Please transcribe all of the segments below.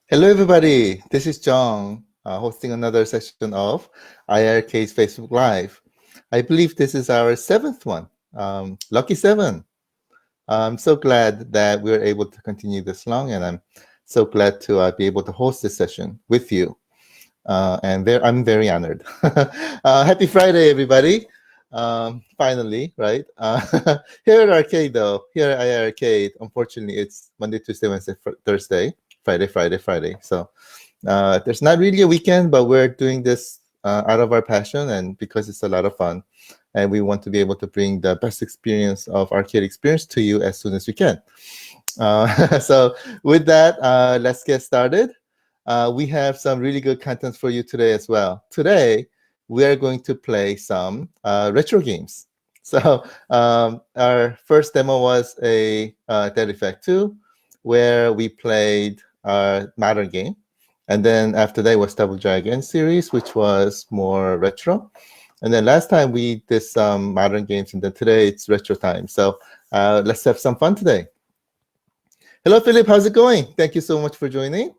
Hello, everybody. This is Jong, hosting another session of iiRcade's Facebook Live. I believe this is our seventh one. Lucky seven. I'm so glad that we're able to continue this long, and I'm so glad to be able to host this session with you. I'm very honored. Happy Friday, everybody. Finally, right? Here at Arcade, though, here at iiRcade, unfortunately, it's Monday, Tuesday, Wednesday, Thursday, Friday. So there's not really a weekend, but we're doing this out of our passion and because it's a lot of fun. And we want to be able to bring the best experience of arcade experience to you as soon as we can. So with that, let's get started. We have some really good content for you today as well. Today, we are going to play some retro games. So our first demo was a Dead Effect 2, where we played our modern game. And then after that was Double Dragon series, which was more retro. And then last time we did some modern games, and then today it's retro time. So let's have some fun today. Hello, Philip. How's it going? Thank you so much for joining.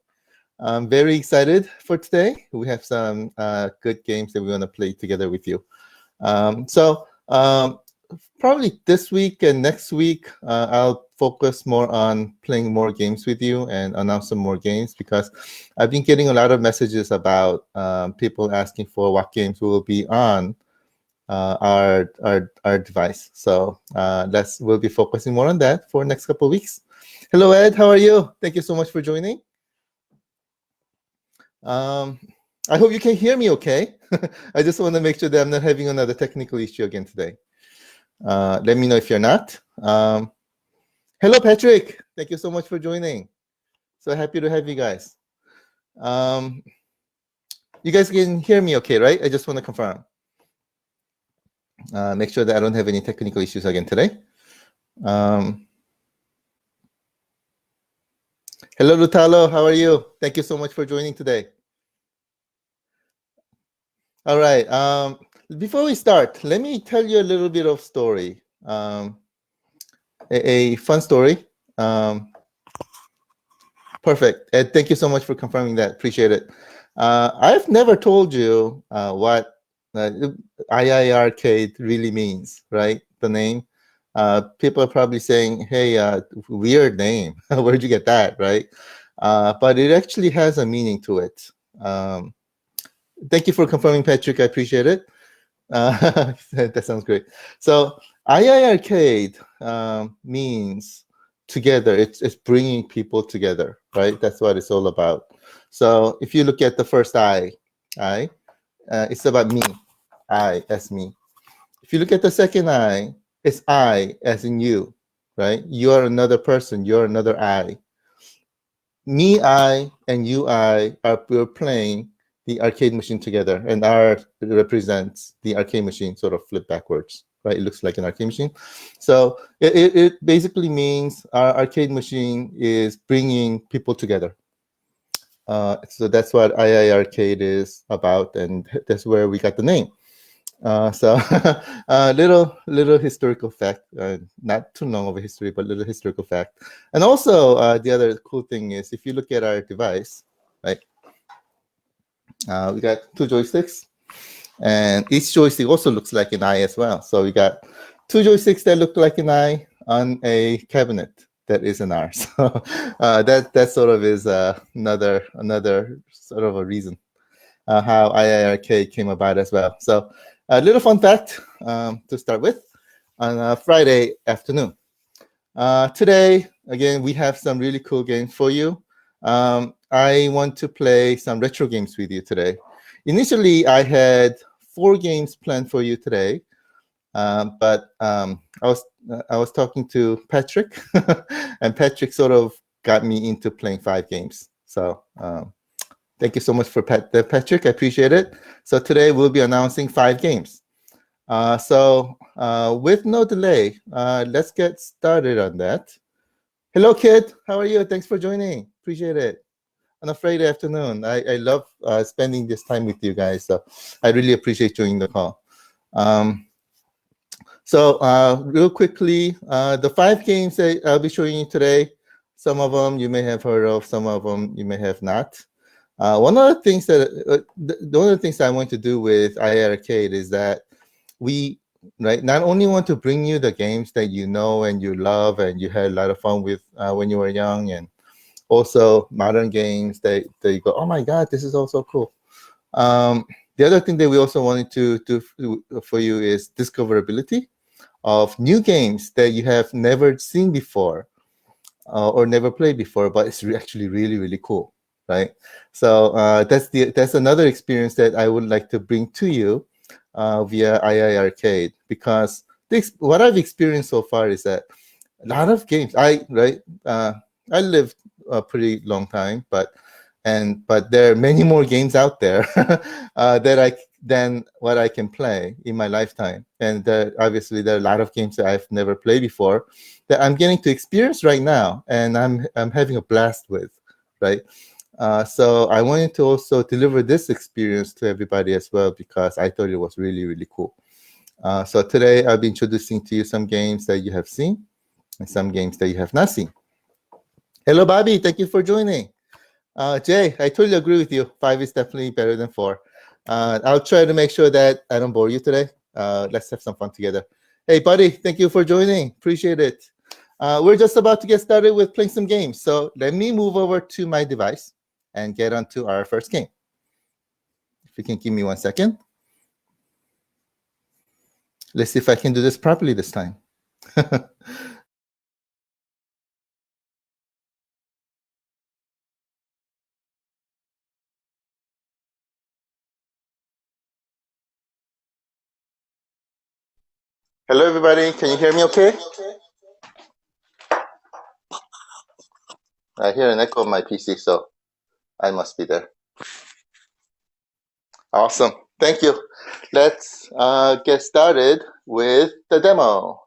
I'm very excited for today. We have some good games that we want to play together with you. Probably this week and next week, I'll focus more on playing more games with you and announce some more games, because I've been getting a lot of messages about people asking for what games will be on our device. So we'll be focusing more on that for next couple of weeks. Hello, Ed. How are you? Thank you so much for joining. I hope you can hear me okay. I just want to make sure that I'm not having another technical issue again today. Let me know if you're not. Hello, Patrick. Thank you so much for joining. So happy to have you guys. You guys can hear me okay, right? I just want to confirm. Make sure that I don't have any technical issues again today. Hello, Lutalo. How are you? Thank you so much for joining today. All right. Before we start, let me tell you a little bit of story. A fun story. Perfect. Ed, thank you so much for confirming that. Appreciate it. I've never told you what iiRcade really means, right? The name. People are probably saying, hey, weird name. Where'd you get that, right? But it actually has a meaning to it. Thank you for confirming, Patrick. I appreciate it. That sounds great. So iiRcade means together. It's bringing people together, right? That's what it's all about. So if you look at the first I, it's about me, I as me. If you look at the second I, it's I as in you, right? You are another person. You're another I. Me, I, and you, we're playing the arcade machine together, and R represents the arcade machine sort of flipped backwards, right? It looks like an arcade machine. So it basically means our arcade machine is bringing people together. So that's what iiRcade is about, and that's where we got the name. So little historical fact, not too long of a history, but little historical fact. And also the other cool thing is, if you look at our device, right? We got two joysticks, and each joystick also looks like an eye as well. So we got two joysticks that look like an eye on a cabinet that is an R. So that sort of is another sort of a reason how iiRcade came about as well. So a little fun fact to start with on a Friday afternoon. Today, again, we have some really cool games for you. I want to play some retro games with you today. Initially, I had 4 games planned for you today, but I was talking to Patrick, and Patrick sort of got me into playing 5 games. So thank you so much for Patrick. I appreciate it. So today we'll be announcing 5 games. With no delay, let's get started on that. Hello, Kid. How are you? Thanks for joining. Appreciate it. On a Friday afternoon, I love spending this time with you guys. So I really appreciate joining the call. Real quickly, the 5 games that I'll be showing you today, Some of them you may have heard of, some of them you may have not. One of the things that one of the things that I want to do with iiRcade is that we not only want to bring you the games that you know and you love and you had a lot of fun with when you were young, and also modern games that you go, oh my god, this is also cool. The other thing that we also wanted to do for you is discoverability of new games that you have never seen before or never played before, but it's actually really, really cool, right? So that's another experience that I would like to bring to you via iiRcade, because what I've experienced so far is that a lot of games. I lived a pretty long time, but there are many more games out there than what I can play in my lifetime. And obviously, there are a lot of games that I've never played before that I'm getting to experience right now, and I'm having a blast with, right? So I wanted to also deliver this experience to everybody as well, because I thought it was really, really cool. So today I'll be introducing to you some games that you have seen and some games that you have not seen. Hello, Bobby. Thank you for joining. Jay, I totally agree with you. 5 is definitely better than 4. I'll try to make sure that I don't bore you today. Let's have some fun together. Hey, buddy, thank you for joining. Appreciate it. We're just about to get started with playing some games. So let me move over to my device and get on to our first game. If you can give me 1 second. Let's see if I can do this properly this time. Hello, everybody. Can you hear me okay? I hear an echo of my PC, so I must be there. Awesome. Thank you. Let's get started with the demo.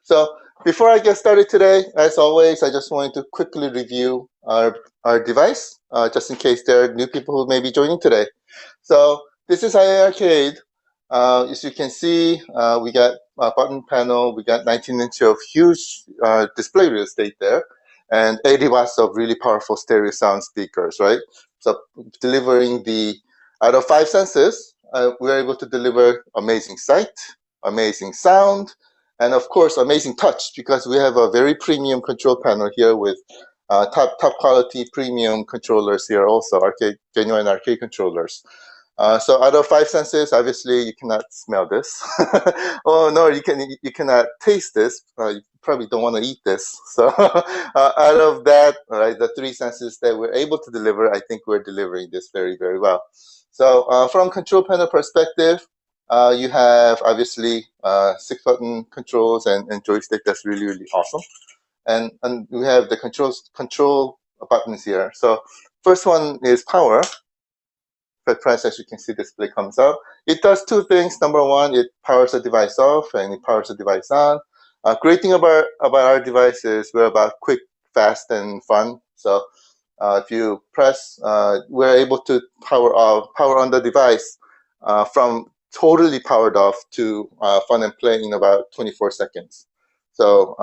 So before I get started today, as always, I just wanted to quickly review our device, just in case there are new people who may be joining today. So this is iiRcade. As you can see, we got a button panel. We got 19-inch of huge display real estate there, and 80 watts of really powerful stereo sound speakers, right? So delivering out of 5 senses, we're able to deliver amazing sight, amazing sound, and of course, amazing touch, because we have a very premium control panel here with top quality premium controllers here, also genuine arcade controllers. So out of 5 senses, obviously you cannot smell this. Oh no, you cannot taste this. You probably don't want to eat this. So out of that, right, the 3 senses that we're able to deliver, I think we're delivering this very, very well. So from control panel perspective, you have obviously 6-button controls and joystick. That's really, really awesome. And we have the control buttons here. So first one is power. If I press, as you can see, display comes up. It does 2 things. Number one, it powers the device off and it powers the device on. Great thing about our device is we're about quick, fast, and fun. So if you press, we're able to power on the device from totally powered off to fun and play in about 24 seconds. So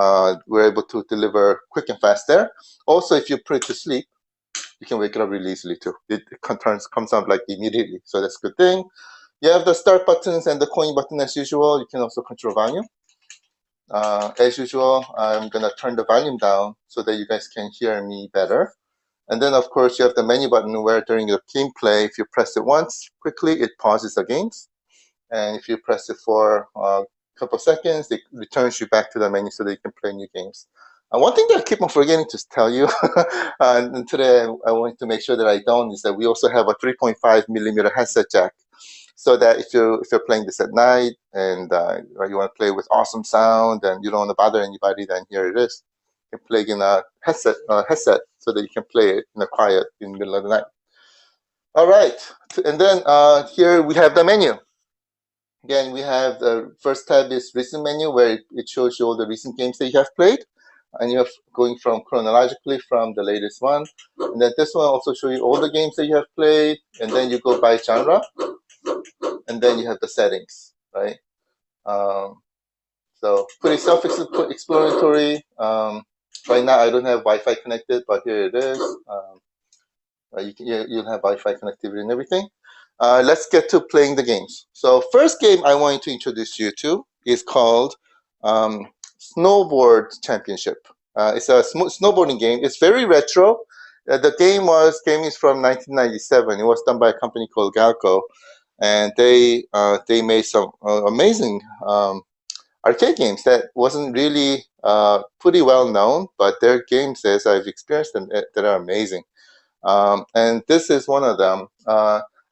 we're able to deliver quick and fast there. Also, if you put it to sleep, you can wake it up really easily too. It comes up like immediately. So that's a good thing. You have the start buttons and the coin button as usual. You can also control volume. As usual, I'm going to turn the volume down so that you guys can hear me better. And then, of course, you have the menu button where during the gameplay, if you press it once quickly, it pauses the games. And if you press it for a couple of seconds, it returns you back to the menu so that you can play new games. One thing that I keep on forgetting to tell you, and today I wanted to make sure that I don't, is that we also have a 3.5 millimeter headset jack. So that if you're playing this at night and you want to play with awesome sound and you don't want to bother anybody, then here it is. You can plug in a headset so that you can play it in the quiet in the middle of the night. All right, and then here we have the menu. Again, we have the first tab is recent menu, where it shows you all the recent games that you have played, and you have going from chronologically from the latest one. And then this one also shows you all the games that you have played, and then you go by genre, and then you have the settings, right? So pretty self-explanatory. Right now I don't have Wi-Fi connected, but here it is. You'll have Wi-Fi connectivity and everything. Let's get to playing the games. So first game I want to introduce you to is called Snowboard Championship. It's a snowboarding game. It's very retro. The game is from 1997. It was done by a company called Galco, and they made some amazing arcade games that wasn't really pretty well known, but they're games as I've experienced them that are amazing. And this is one of them.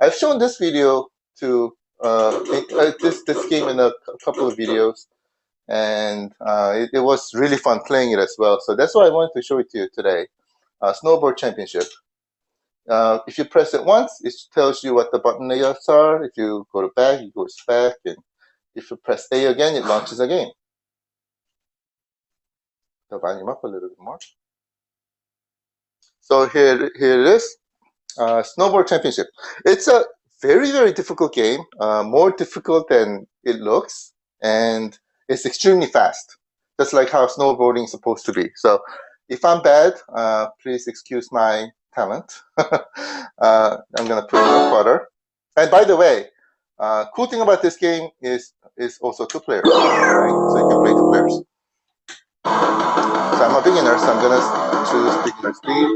I've shown this video to this game in a couple of videos, and it was really fun playing it as well. So that's why I wanted to show it to you today. Snowboard Championship. If you press it once, it tells you what the button layouts are. If you go to back, it goes back, and if you press A again, it launches a game. The volume up a little bit more. So here it is. Snowboard Championship. It's a very, very difficult game, more difficult than it looks, and it's extremely fast, just like how snowboarding is supposed to be. So if I'm bad, please excuse my talent. I'm going to put in the butter. And by the way, cool thing about this game is also two players, right? So you can play two players. So I'm a beginner, so I'm going to choose beginner speed.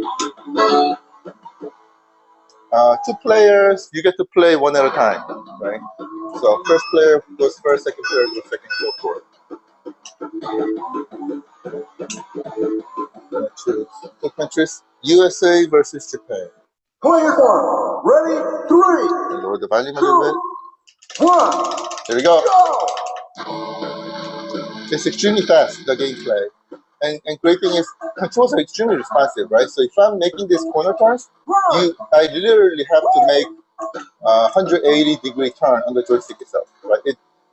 Two players, you get to play one at a time, right? So first player goes first, second player goes second, so forth. I'm gonna choose two countries: USA versus Japan. Players on, ready, 3, Lower the volume a little bit. 1. Here we go. It's extremely fast, the gameplay. And great thing is, controls are extremely responsive, right? So if I'm making these corner turns, I literally have to make 180-degree turn on the joystick itself, right?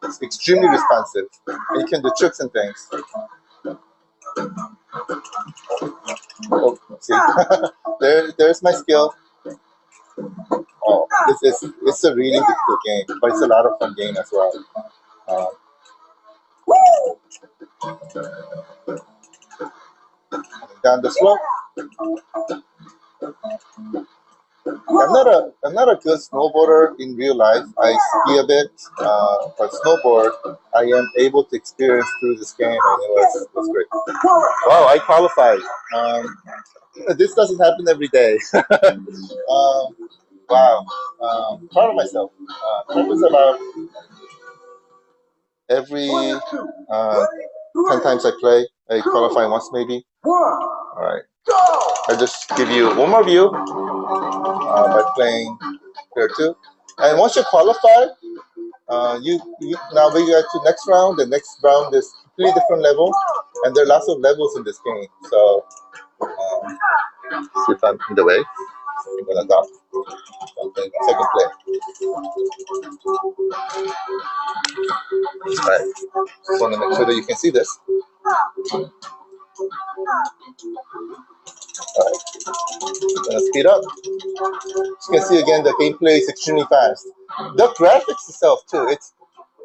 It's extremely responsive, and you can do tricks and things. Oh, see, there's my skill. Oh, it's a really difficult game, but it's a lot of fun game as well. Down the slope. I'm not a good snowboarder in real life. I ski a bit, but snowboard I am able to experience through this game, and it was great. Wow, I qualified. This doesn't happen every day. Wow, proud of myself. Practice about every 10 times I play. I qualify once maybe. All right. I'll just give you one more view by playing here too. And once you qualify, you now we get to next round. The next round is completely different level, and there are lots of levels in this game. So see if I'm in the way. I'm gonna stop. Second play. All right. Just want to make sure that you can see this. All right. I'm gonna speed up. As you can see again, the gameplay is extremely fast. The graphics itself too.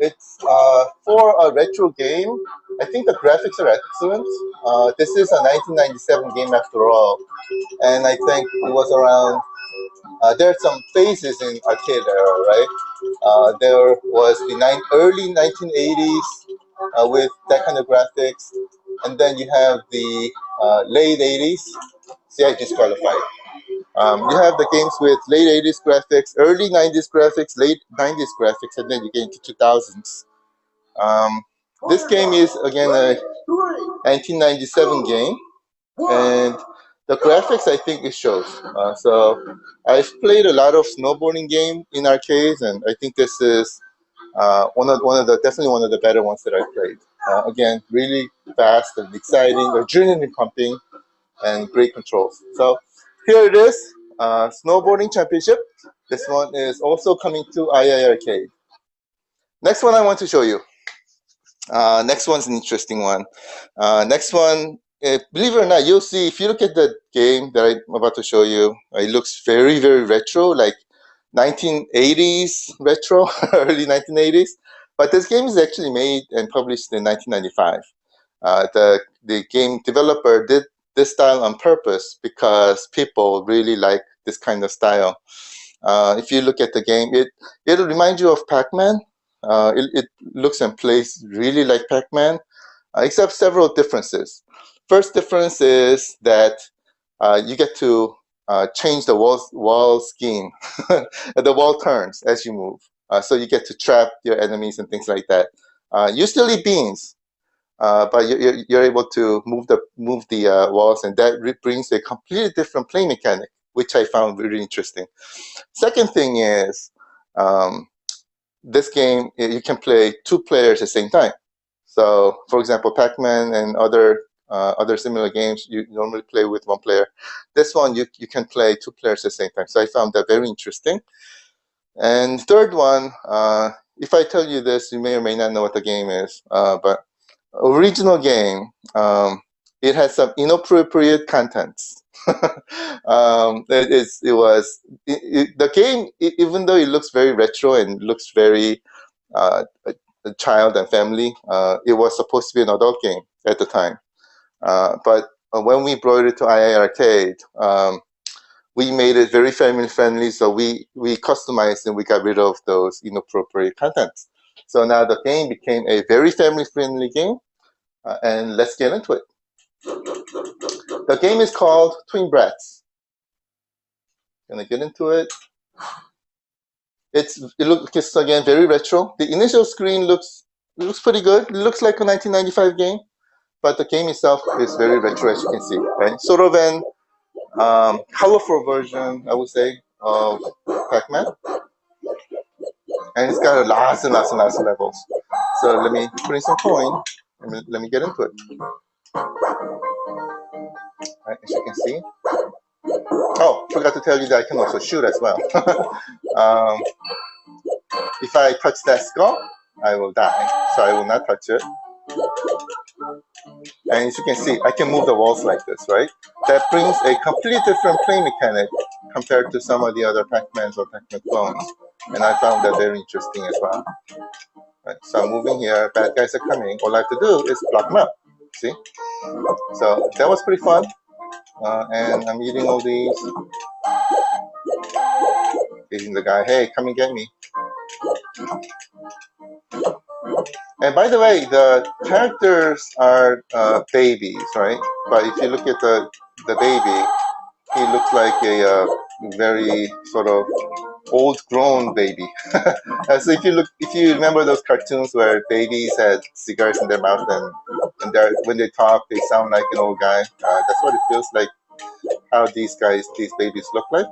It's for a retro game. I think the graphics are excellent. This is a 1997 game after all, and I think it was around. There are some phases in arcade era, right? There was the early 1980s with that kind of graphics, and then you have the late 80s. See, I disqualified. You have the games with late 80s graphics, early 90s graphics, late 90s graphics, and then you get into 2000s. This game is, again, a 1997 game, and the graphics, I think, it shows. So I've played a lot of snowboarding game in arcades, and I think this is definitely one of the better ones that I've played. Again, really fast and exciting, adrenaline pumping, and great controls. So here it is, Snowboarding Championship. This one is also coming to iiRcade. Next one I want to show you. Next one's an interesting one. Next one, believe it or not, you'll see, if you look at the game that I'm about to show you, it looks very, very retro, like 1980s retro, early 1980s. But this game is actually made and published in 1995. The game developer did this style on purpose because people really like this kind of style. If you look at the game, it'll remind you of Pac-Man. It looks and plays really like Pac-Man, except several differences. First difference is that you get to change the wall scheme. The wall turns as you move, so you get to trap your enemies and things like that. You still eat beans, but you're able to move the walls, and that brings a completely different play mechanic, which I found really interesting. Second thing is, this game you can play two players at the same time. So, for example, Pac-Man and other similar games, you normally play with one player. This one, you can play two players at the same time. So I found that very interesting. And third one, if I tell you this, you may or may not know what the game is. But original game, it has some inappropriate contents. The game, even though it looks very retro and looks very a child and family, it was supposed to be an adult game at the time. But when we brought it to iiRcade, we made it very family friendly, so we customized and we got rid of those inappropriate contents. So now the game became a very family friendly game, and let's get into it. The game is called Twin Brats. Gonna get into it. It looks again very retro. The initial screen looks pretty good. It looks like a 1995 game, but the game itself is very retro, as you can see. Right, sort of an colorful version, I would say, of Pac-Man, and it's got lots and lots and lots of levels. So let me put in some coin. Let me get into it. Right, as you can see. Oh, forgot to tell you that I can also shoot as well. If I touch that skull, I will die. So I will not touch it. And as you can see, I can move the walls like this, right? That brings a completely different play mechanic compared to some of the other Pac-Mans or Pac-Man clones. And I found that very interesting as well. Right, so I'm moving here, bad guys are coming. All I have to do is block them up. See? So that was pretty fun. And I'm eating all these. Eating the guy, hey, come and get me. And by the way, the characters are babies, right? But if you look at the baby, he looks like a very sort of old-grown baby. So if you remember those cartoons where babies had cigars in their mouth and when they talk, they sound like an old guy. That's what it feels like. How these babies look like.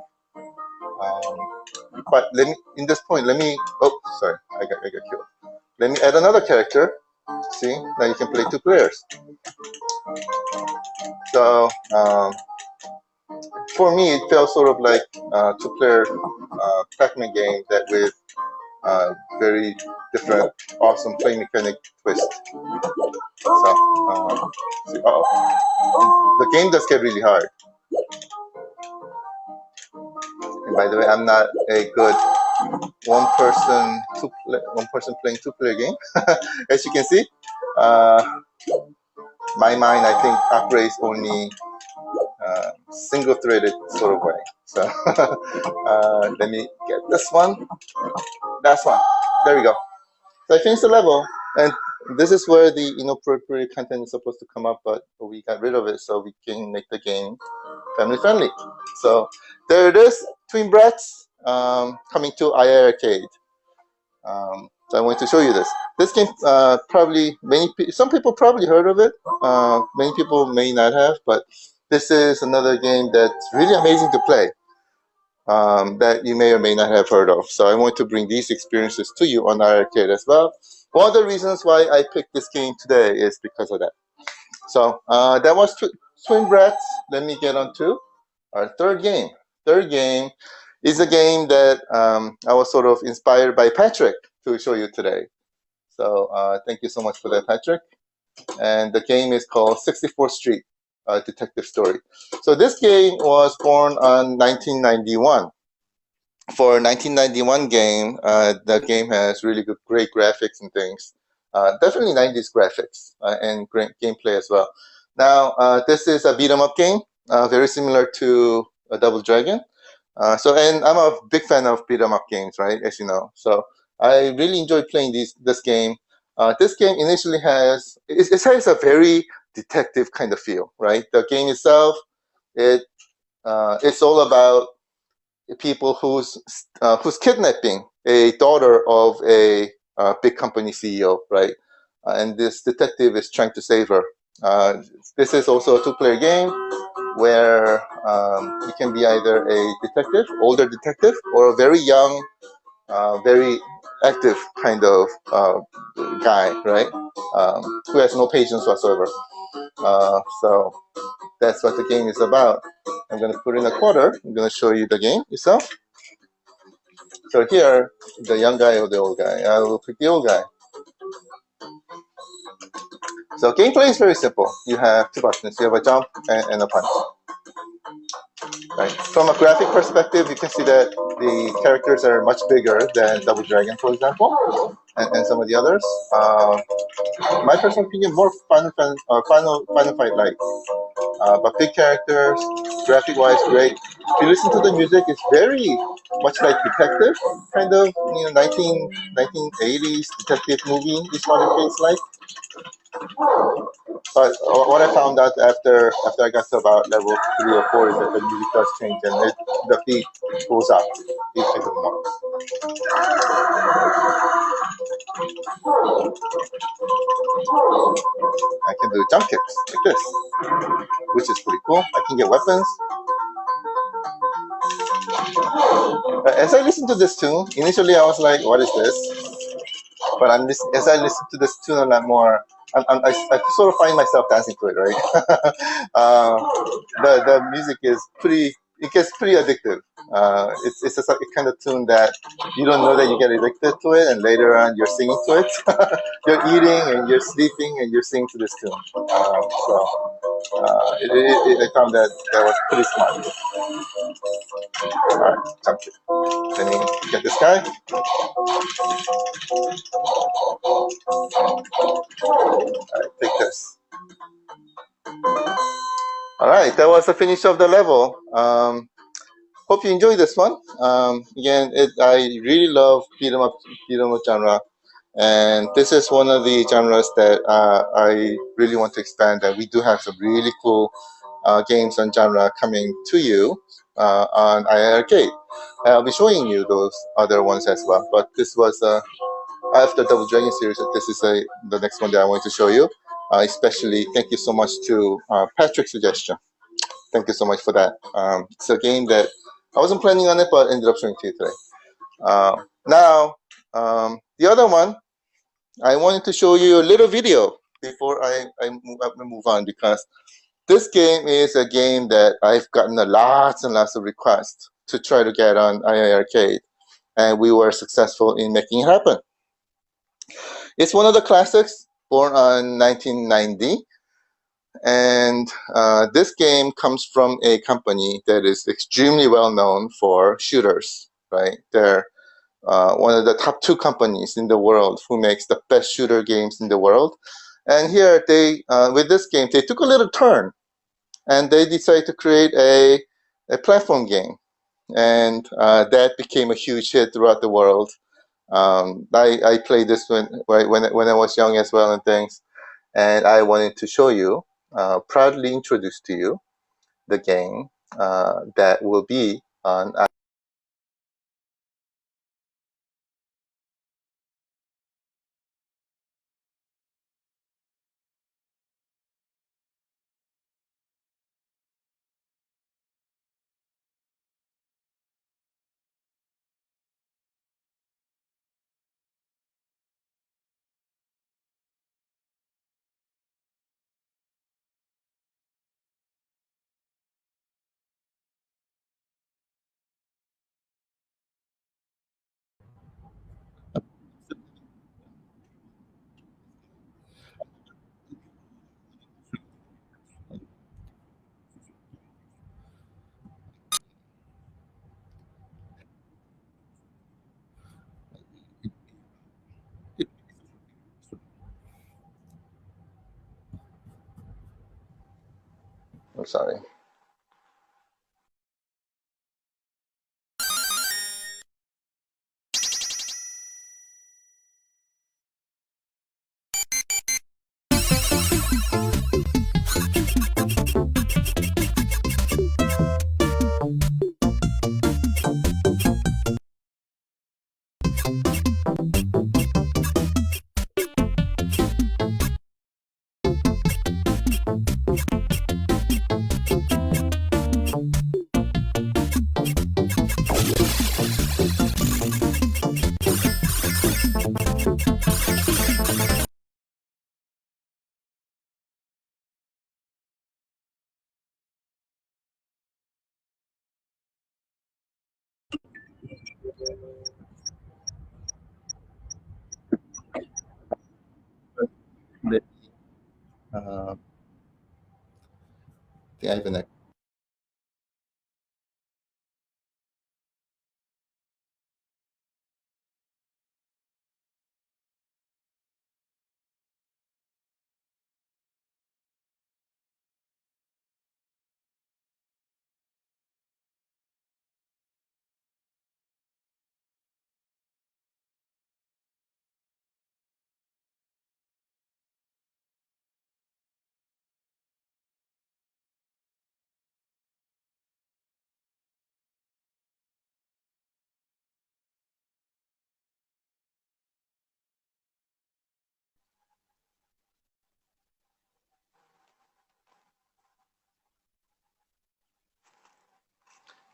But in this point, Oh, sorry, I got killed. Let me add another character. See, now you can play two players. So for me, it felt sort of like a two-player Pac-Man game that with very different, awesome play mechanic twist. So, see, the game does get really hard. And by the way, I'm not a good one person playing two-player game. As you can see, my mind I think operates only single-threaded sort of way. So let me get this one. That's one. There we go. So I finished the level, and this is where the inappropriate content is supposed to come up, but we got rid of it so we can make the game family friendly. So there it is, Twin Brats, coming to iiRcade. So I want to show you this. This game probably some people probably heard of it. Many people may not have, but this is another game that's really amazing to play. That you may or may not have heard of. So I want to bring these experiences to you on iiRcade as well. One of the reasons why I picked this game today is because of that. So that was Twin Brats. Let me get on to our third game. Third game is a game that I was sort of inspired by Patrick to show you today. So thank you so much for that, Patrick. And the game is called 64th Street Detective Story. So this game was born on 1991. for 1991 game, the game has really good, great graphics and things. Definitely 90s graphics and great gameplay as well. Now, this is a beat 'em up game, very similar to Double Dragon. And I'm a big fan of beat 'em up games, right? As you know, so I really enjoy playing this game. This game initially it has a very detective kind of feel, right? The game itself, it's all about people who's kidnapping a daughter of a big company CEO, right? And this detective is trying to save her. This is also a two-player game where you can be either a detective, older detective, or a very young, very active kind of guy, right? Who has no patience whatsoever. So that's what the game is about. I'm going to put in a quarter. I'm going to show you the game itself. So here, the young guy or the old guy? I will pick the old guy. So gameplay is very simple. You have two buttons. You have a jump and a punch. Right. From a graphic perspective, you can see that the characters are much bigger than Double Dragon, for example, and some of the others. My personal opinion, more Final Fight like. But big characters, graphic-wise, great. If you listen to the music, it's very much like detective, kind of, 1980s detective movie is what it feels like. But what I found out after I got to about level 3 or 4 is that the music does change and the beat goes up even more. I can do jump kicks like this, which is pretty cool. I can get weapons. As I listened to this tune, initially I was like, "What is this?" But as I listen to this tune a lot more, I sort of find myself dancing to it, right? The music is pretty. It gets pretty addictive. It's just a kind of tune that you don't know that you get addicted to it, and later on you're singing to it. You're eating and you're sleeping and you're singing to this tune. I found that was pretty smart. All right, jump it. Let me get this guy. All right, take this. All right, that was the finish of the level. Hope you enjoyed this one. Again, I really love beat 'em up genre, and this is one of the genres that I really want to expand. And we do have some really cool games and genre coming to you on iiRcade. I'll be showing you those other ones as well. But this was after Double Dragon series. This is the next one that I want to show you. Especially, thank you so much to Patrick's suggestion. Thank you so much for that. It's a game that I wasn't planning on it, but ended up showing to you today. Now, the other one, I wanted to show you a little video before I move on because this game is a game that I've gotten lots and lots of requests to try to get on iiRcade, and we were successful in making it happen. It's one of the classics, born on 1990. And this game comes from a company that is extremely well known for shooters, right? They're one of the top 2 companies in the world who makes the best shooter games in the world. And here with this game, they took a little turn and they decided to create a platform game. And that became a huge hit throughout the world. I played this when I was young as well and things. And I wanted to show you, proudly introduce to you the game that will be on I'm sorry. Uh, I have an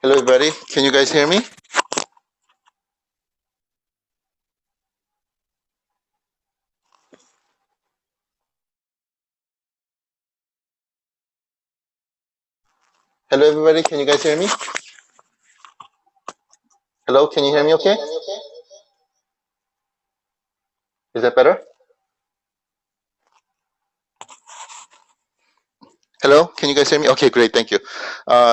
Hello, everybody. Can you guys hear me? Hello, everybody. Can you guys hear me? Hello, can you hear me okay? Is that better? Hello, can you guys hear me? Okay, great. Thank you.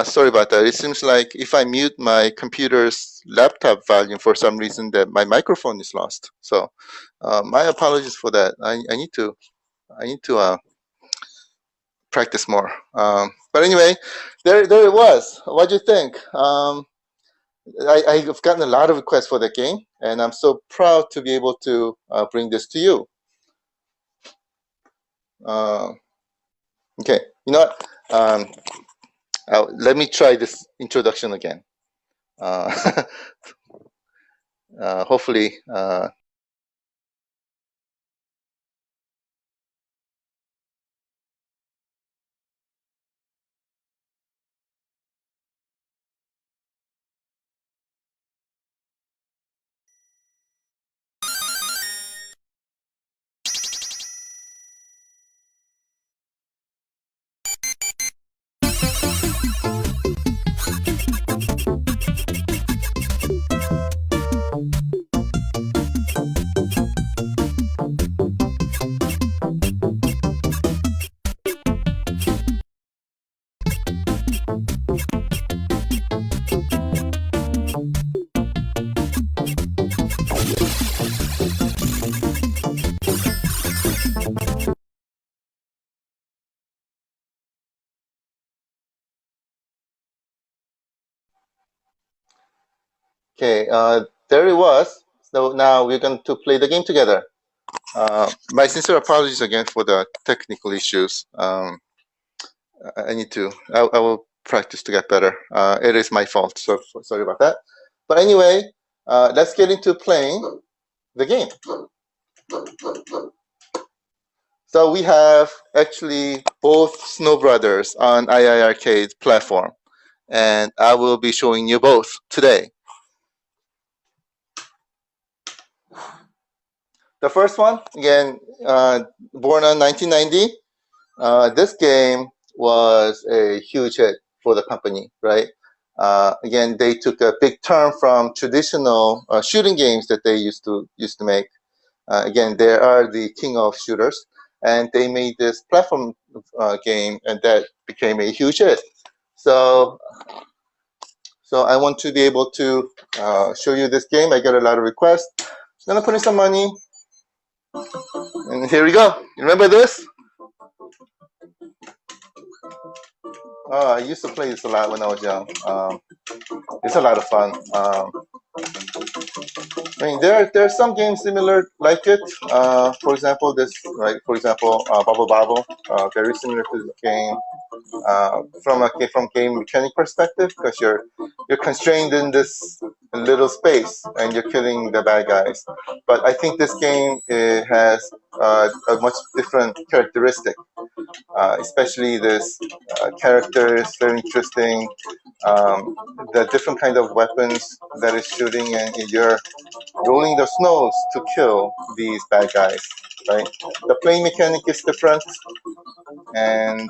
Sorry about that. It seems like if I mute my computer's laptop volume for some reason, that my microphone is lost. So my apologies for that. I need to practice more. But anyway, there it was. What do you think? I've gotten a lot of requests for the game, and I'm so proud to be able to bring this to you. Uh, okay, you know what? Let me try this introduction again. Uh, hopefully. Okay, there it was. So now we're going to play the game together. My sincere apologies again for the technical issues. I need to. I will practice to get better. It is my fault, so sorry about that. But anyway, let's get into playing the game. So we have actually both Snow Brothers on iiRcade platform, and I will be showing you both today. The first one, again, born on 1990. This game was a huge hit for the company, right? Again, they took a big turn from traditional shooting games that they used to make. Again, they are the king of shooters, and they made this platform game, and that became a huge hit. So I want to be able to show you this game. I got a lot of requests. I'm gonna put in some money, and here we go. You remember this? I used to play this a lot when I was young. It's a lot of fun. I mean, there's some games similar like it. For example, this right. For example, Bubble Bobble, very similar to the game. From game mechanic perspective, because you're constrained in this little space and you're killing the bad guys. But I think this game has a much different characteristic, especially this character is very interesting. The different kind of weapons that is shooting, and you're rolling the snows to kill these bad guys. Right. The playing mechanic is different, and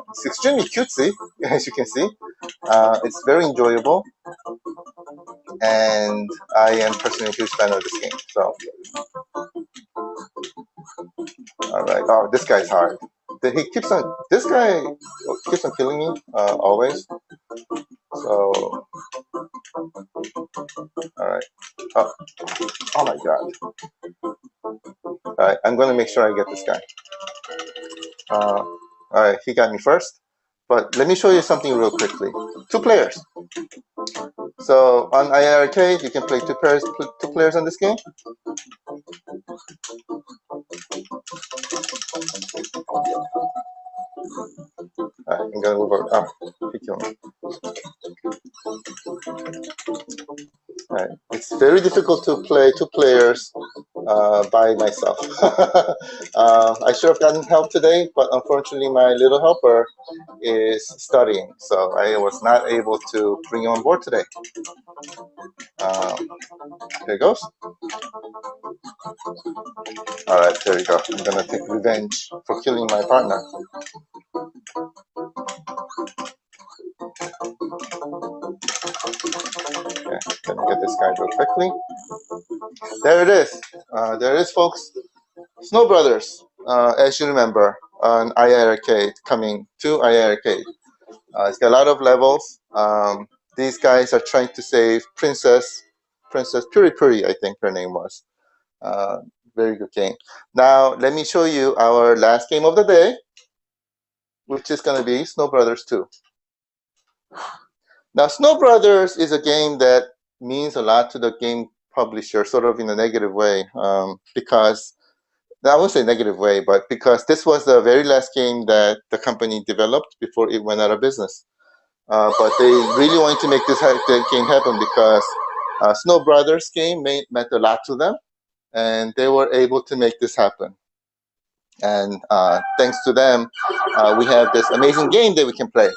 it's extremely cutesy, as you can see. It's very enjoyable, and I am personally a huge fan of this game. So, all right. Oh, this guy's hard. He keeps on. This guy keeps on killing me always. So, all right. Oh, oh my god. All right. I'm gonna make sure I get this guy. All right. He got me first. But let me show you something real quickly. Two players. So on iiRcade, you can play two players on this game. I'm gonna move over. Oh, he killed me. It's very difficult to play two players by myself. I should have gotten help today, but unfortunately, my little helper is studying, so I was not able to bring him on board today. Here it goes. All right, there we go. I'm gonna take revenge for killing my partner. Okay, let me get this guy real quickly. There it is. There it is, folks. Snow Brothers, as you remember, on iiRcade, coming to iiRcade. It's got a lot of levels. These guys are trying to save Princess Puri Puri, I think her name was. Uh, Very good game. Now, let me show you our last game of the day, which is going to be Snow Brothers 2. Now, Snow Brothers is a game that means a lot to the game publisher, sort of in a negative way, because I won't say negative way, but because this was the very last game that the company developed before it went out of business. But they really wanted to make the game happen because Snow Brothers game meant a lot to them, and they were able to make this happen. And thanks to them, we have this amazing game that we can play.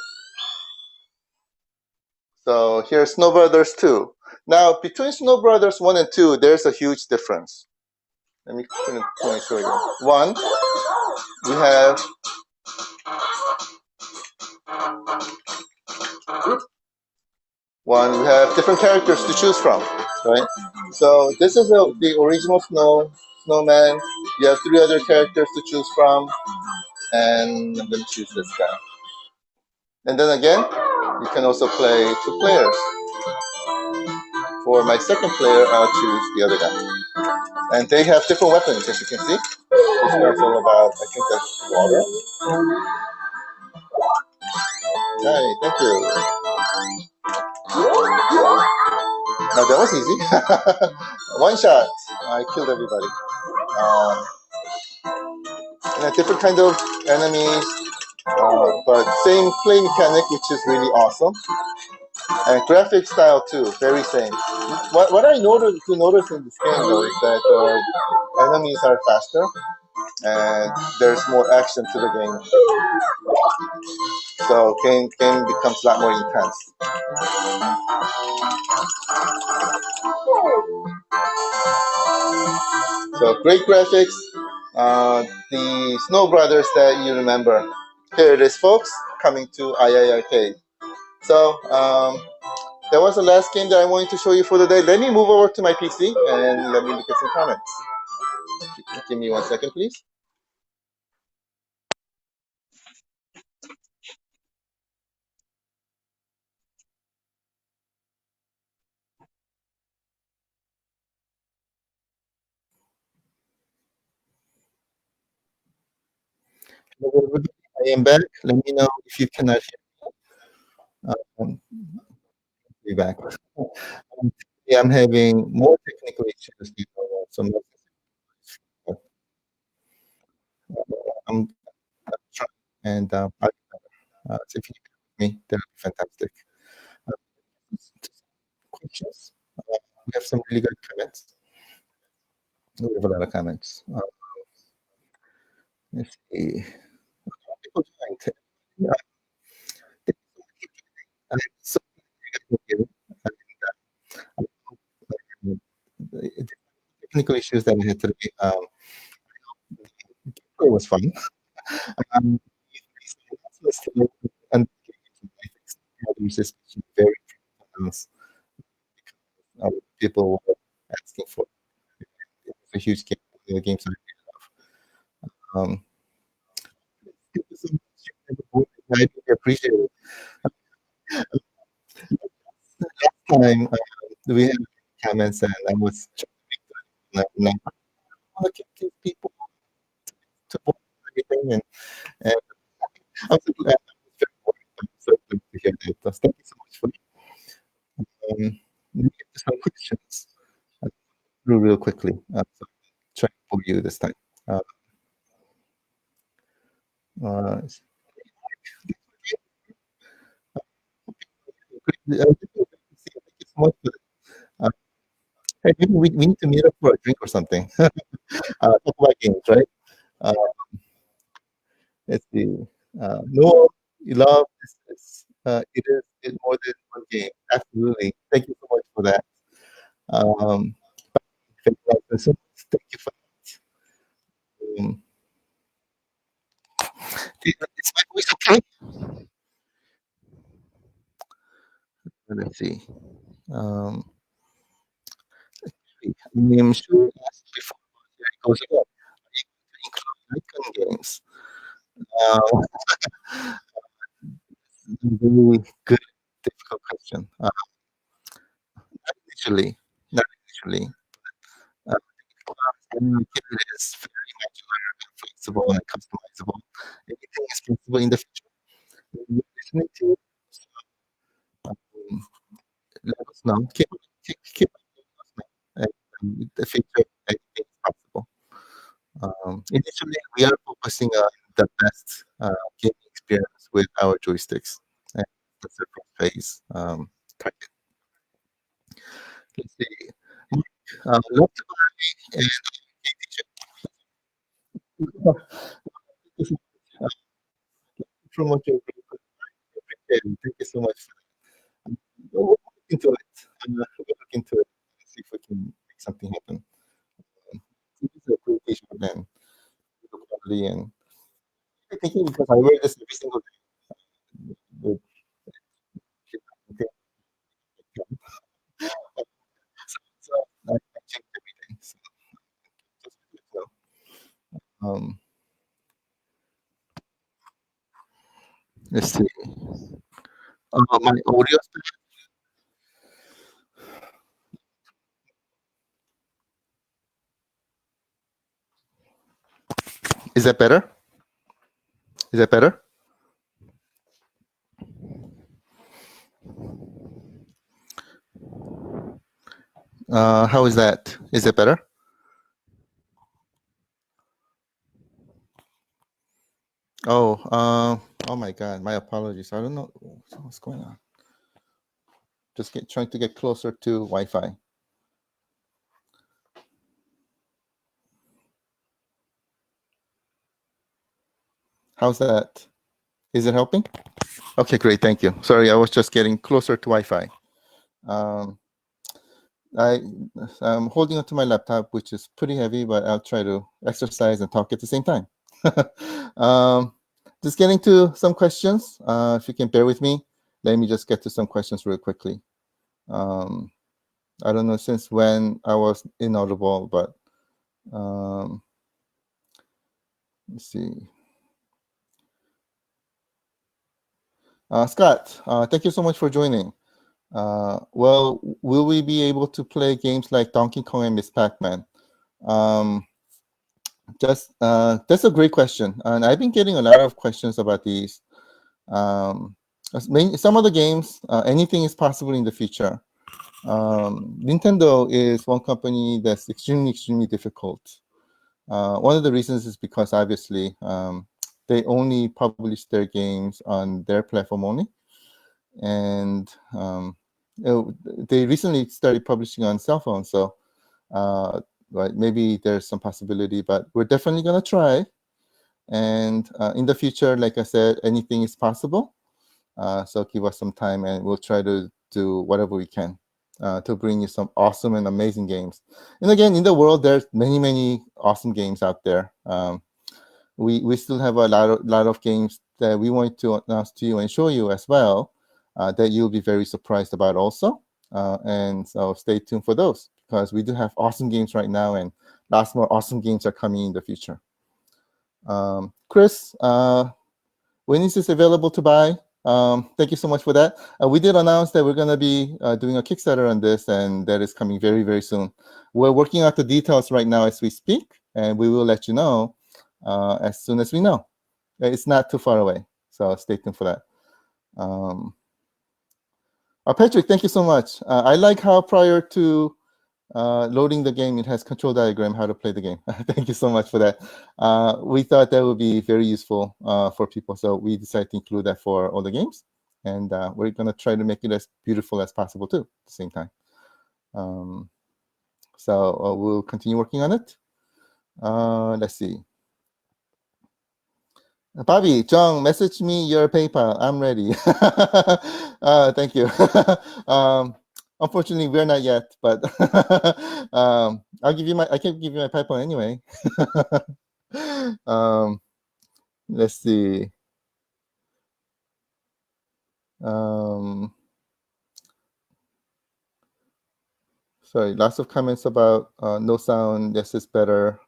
So here's Snow Brothers 2. Now, between Snow Brothers 1 and 2, there's a huge difference. Let me show you. One, we have different characters to choose from, right? So this is the original snowman. You have three other characters to choose from, and I'm going to choose this guy. And then again, you can also play two players. For my second player, I'll choose the other guy. And they have different weapons, as you can see. This guy's all about, I think that's water. Hi, thank you. Now that was easy. One shot, I killed everybody. And a different kind of enemies, but same play mechanic, which is really awesome. And graphic style too, very same. What I noticed in this game though is that enemies are faster and there's more action to the game. So game becomes a lot more intense. So great graphics. The Snow Brothers that you remember. Here it is, folks, coming to iiRcade. So that was the last game that I wanted to show you for the day. Let me move over to my PC and let me look at some comments. Give me 1 second, please. Hello, everybody. I am back. Let me know if you cannot hear. Um, be back. Yeah, I'm having more technical issues than normal, so I'm trying, and so if you can help me, that would be fantastic. Uh, Questions? We have some really good comments. We have a lot of comments. Let's see. People joined. Yeah, so you. The technical issues that I had today. It was fun. Um, and others, especially very pronounced, people were asking for a huge game, the games I um, I really appreciate it. Last time we had comments and I was trying to make I want to give people to watch everything and I'm so glad I'm so glad to hear that. Thank you so much for let me get to some questions real quickly. So try for you this time. Uh, thank you so much for that. Hey, maybe we need to meet up for a drink or something. Talk about games, right? Uh, let's see. No, you love this. It is more than one game. Absolutely. Thank you so much for that. Um, thank you, thank you for um, is my voice okay? Let's see. Um, I'm sure you asked before. Here it goes again. Are you going to include icon games? Uh, very good, difficult question. Initially, not initially. Uh, it is very modular and flexible and customizable. Everything is flexible in the future. You're listening to it, um, let us know. Keep letting us know. And the future, anything is possible. Initially, we are focusing on the best gaming experience with our joysticks. And that's the first phase. Target. Let's see. Love to buy and promote your group. Thank you so much. We'll look into it. We'll look into it and see if we can make something happen. This is a presentation then. Quality and I think because I wear this every single day. With, so I change everything. So just let's see. My audio is that better? Is that better? How is that? Is it better? Oh, oh my God, my apologies. I don't know what's going on. Just trying to get closer to Wi-Fi. How's that? Is it helping? Okay, great. Thank you. Sorry, I was just getting closer to Wi-Fi. Um, I, I'm holding onto my laptop, which is pretty heavy, but I'll try to exercise and talk at the same time. um, just getting to some questions. If you can bear with me, let me just get to some questions real quickly. Um, I don't know since when I was inaudible, but let's see. Scott, thank you so much for joining. Well, will we be able to play games like Donkey Kong and Miss Pac-Man? That's a great question, and I've been getting a lot of questions about these. Um, Some of the games, anything is possible in the future. Nintendo is one company that's extremely difficult. One of the reasons is because obviously they only publish their games on their platform only, and they recently started publishing on cell phones. So right, maybe there's some possibility, but we're definitely gonna try. And in the future, like I said, anything is possible. So give us some time, and we'll try to do whatever we can to bring you some awesome and amazing games. And again, in the world, there's many awesome games out there. We still have a lot of games that we want to announce to you and show you as well, that you'll be very surprised about also. And so stay tuned for those, because we do have awesome games right now, and lots more awesome games are coming in the future. Chris, when is this available to buy? Thank you so much for that. We did announce that we're going to be doing a Kickstarter on this, and that is coming very soon. We're working out the details right now as we speak, and we will let you know as soon as we know. It's not too far away, so stay tuned for that. Patrick, thank you so much. I like how prior to loading the game, it has control diagram how to play the game. Thank you so much for that. We thought that would be very useful for people, so we decided to include that for all the games, and we're going to try to make it as beautiful as possible too at the same time. So we'll continue working on it. Let's see. Bobby, Jong, message me your PayPal. I'm ready. Thank you. Unfortunately, we're not yet, but I can give you my PayPal anyway. Let's see. Sorry, lots of comments about no sound. Yes, it's better.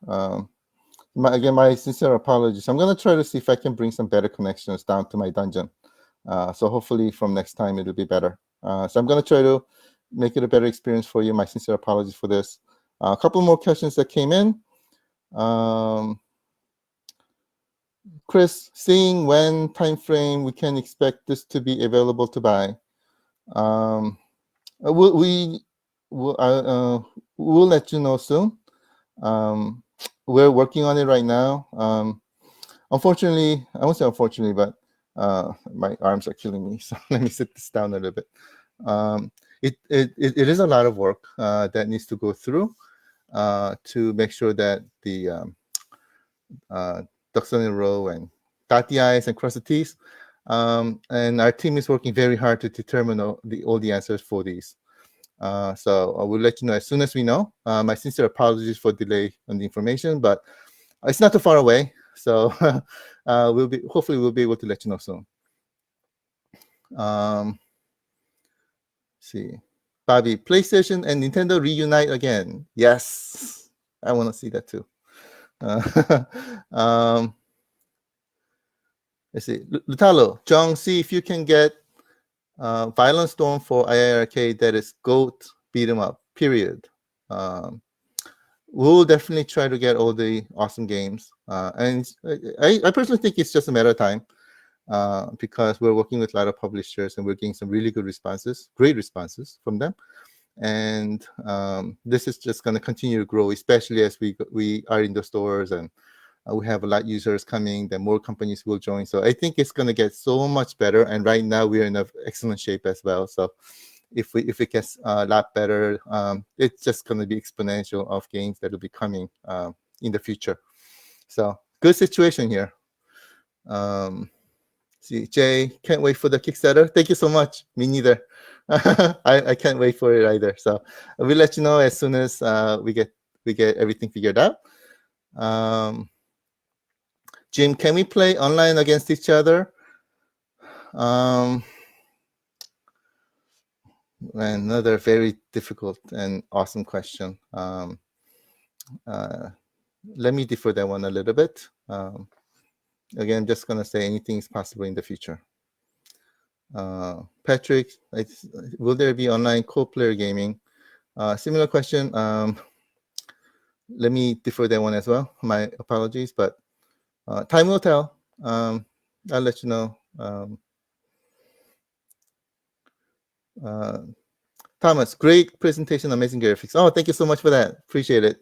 Again, my sincere apologies. I'm gonna try to see if I can bring some better connections down to my dungeon. So hopefully from next time it'll be better. So I'm gonna try to make it a better experience for you. My sincere apologies for this. A couple more questions that came in. Chris, seeing when time frame we can expect this to be available to buy. We'll let you know soon. We're working on it right now. Unfortunately, I won't say unfortunately, but my arms are killing me. So let me sit this down a little bit. It is a lot of work that needs to go through to make sure that the ducks in a row and dot the i's and cross the t's. And our team is working very hard to determine all the answers for these. So we'll let you know as soon as we know. My sincere apologies for delay on the information, but it's not too far away. So hopefully we'll be able to let you know soon. See, Bobby, PlayStation and Nintendo reunite again. Yes, I want to see that too. Let's see, Lutalo, Jong, see if you can get Violent Storm for iiRcade that is GOAT beat 'em up. Period. We'll definitely try to get all the awesome games, and I personally think it's just a matter of time. Because we're working with a lot of publishers and we're getting some really good responses, great responses from them. And this is just going to continue to grow, especially as we are in the stores and we have a lot of users coming, then more companies will join. So I think it's going to get so much better. And right now we're in an excellent shape as well. So if it gets a lot better, it's just going to be exponential of games that will be coming in the future. So good situation here. See, Jay, can't wait for the Kickstarter. Thank you so much. Me neither. I can't wait for it either. So we'll let you know as soon as we get everything figured out. Jim, can we play online against each other? Another very difficult and awesome question. Let me defer that one a little bit. Again, I'm just going to say anything is possible in the future. Patrick, will there be online co-player gaming? Similar question. Let me defer that one as well. My apologies, but time will tell. I'll let you know Uh, Thomas, great presentation, amazing graphics. Oh, thank you so much for that. Appreciate it.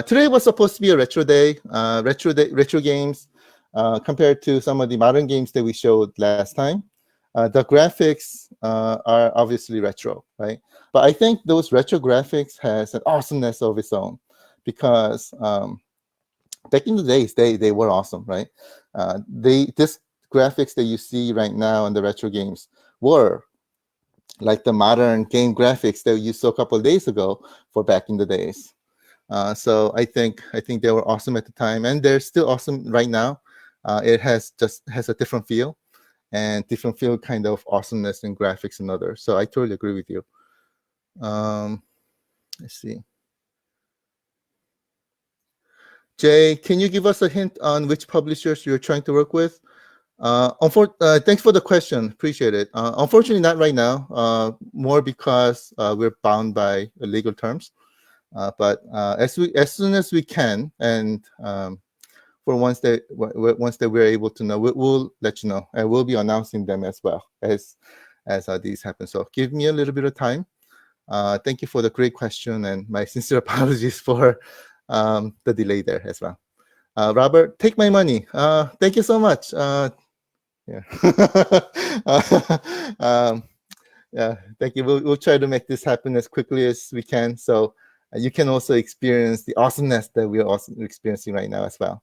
Today was supposed to be a retro day, retro games, compared to some of the modern games that we showed last time. The graphics are obviously retro, right? But I think those retro graphics has an awesomeness of its own, because back in the days, they were awesome, right? This graphics that you see right now in the retro games were like the modern game graphics that you saw a couple of days ago for back in the days. So I think they were awesome at the time, and they're still awesome right now. It has a different feel, and different feel kind of awesomeness in graphics and others. So I totally agree with you. Um, let's see. Jay, can you give us a hint on which publishers you're trying to work with? Thanks for the question. Appreciate it. Unfortunately, not right now. More because we're bound by legal terms. But as soon as we can, and for once that we're able to know, we'll let you know, and we'll be announcing them as well as these happen. So give me a little bit of time. Thank you for the great question, and my sincere apologies for the delay there as well. Robert, take my money. Thank you so much. Yeah. um, yeah, thank you. We'll try to make this happen as quickly as we can, so you can also experience the awesomeness that we're also experiencing right now as well.